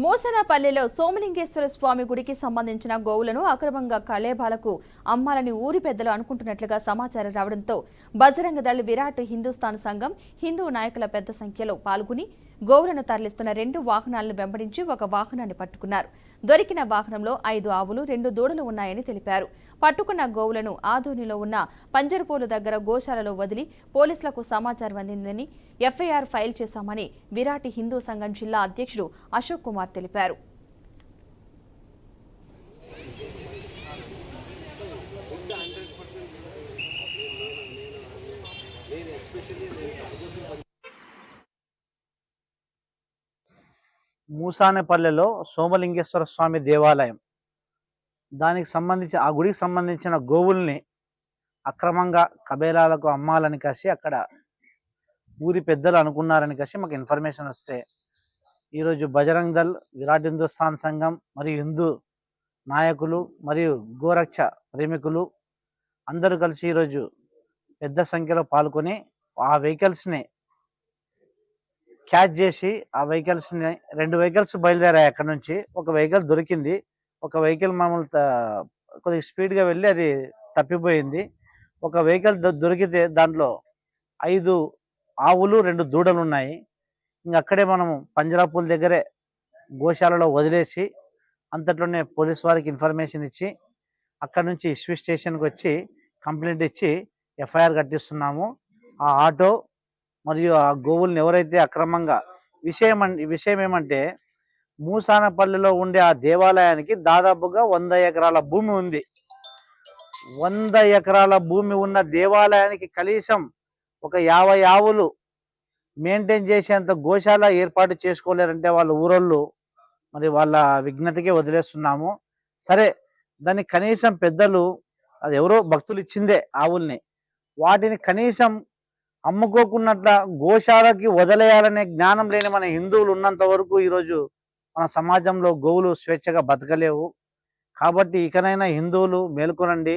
మోసనపల్లెలో సోమలింగేశ్వర స్వామి గుడికి సంబంధించిన గోవులను అక్రమంగా కళేబాలకు అమ్మాలని ఊరి పెద్దలు అనుకుంటున్నట్లుగా సమాచారం రావడంతో బజరంగ దళ్ విరాట్ హిందూస్థాన్ సంఘం హిందూ నాయకుల పెద్ద సంఖ్యలో పాల్గొని గోవులను తరలిస్తున్న 2 వాహనాలను వెంబడించి ఒక వాహనాన్ని పట్టుకున్నారు. దొరికిన వాహనంలో 5 ఆవులు 2 దూడలు ఉన్నాయని తెలిపారు. పట్టుకున్న గోవులను ఆదోనిలో ఉన్న పంజరపోలు దగ్గర గోశాలలో వదిలి పోలీసులకు సమాచారం అందిందని ఎఫ్ఐఆర్ ఫైల్ చేశామని విరాట్ హిందూ సంఘం జిల్లా అధ్యక్షుడు అశోక్ కుమార్ తెలిపారు. మూసానేపల్లెలో సోమలింగేశ్వర స్వామి దేవాలయం దానికి సంబంధించి ఆ గుడికి సంబంధించిన గోవుల్ని అక్రమంగా కబేలాలకు అమ్మాలని కాసి అక్కడ ఊరి పెద్దలు అనుకున్నారని కాసి మాకు ఇన్ఫర్మేషన్ వస్తే ఈరోజు బజరంగ్ దళ్ విరాట్ హిందూస్థాన్ సంఘం మరియు హిందూ నాయకులు మరియు గోరక్ష ప్రేమికులు అందరూ కలిసి ఈరోజు పెద్ద సంఖ్యలో పాల్గొని ఆ వెహికల్స్ని క్యాచ్ చేసి ఆ వెహికల్స్ని 2 వెహికల్స్ బయలుదేరాయి. అక్కడ నుంచి ఒక వెహికల్ దొరికింది. ఒక వెహికల్ మామూలు కొద్దిగా స్పీడ్గా వెళ్ళి అది తప్పిపోయింది. ఒక వెహికల్ దొరికితే దాంట్లో 5 ఆవులు 2 దూడలు ఉన్నాయి. ఇంక అక్కడే మనము పంజరాపూల్ దగ్గరే గోశాలలో వదిలేసి అంతట్లోనే పోలీస్ వారికి ఇన్ఫర్మేషన్ ఇచ్చి అక్కడ నుంచి ఇష్యూ స్టేషన్కి వచ్చి కంప్లైంట్ ఇచ్చి ఎఫ్ఐఆర్ కట్టిస్తున్నాము. ఆ ఆటో మరియు ఆ గోవుల్ని ఎవరైతే అక్రమంగా విషయం ఏమంటే మూసానపల్లిలో ఉండే ఆ దేవాలయానికి దాదాపుగా 100 ఎకరాల భూమి ఉంది. 100 ఎకరాల భూమి ఉన్న దేవాలయానికి కనీసం ఒక 50 ఆవులు మెయింటైన్ చేసేంత గోశాల ఏర్పాటు చేసుకోలేరంటే వాళ్ళ ఊరోళ్ళు మరి వాళ్ళ విజ్ఞతకే వదిలేస్తున్నాము. సరే, దాన్ని కనీసం పెద్దలు అది ఎవరో భక్తులు ఇచ్చిందే ఆవుల్ని, వాటిని కనీసం అమ్ముకోకున్నట్ల గోశాలకి వదిలేయాలనే జ్ఞానం లేని మన హిందువులు ఉన్నంత వరకు ఈరోజు మన సమాజంలో గోవులు స్వేచ్ఛగా బతకలేవు. కాబట్టి ఇకనైనా హిందువులు మేల్కొనండి.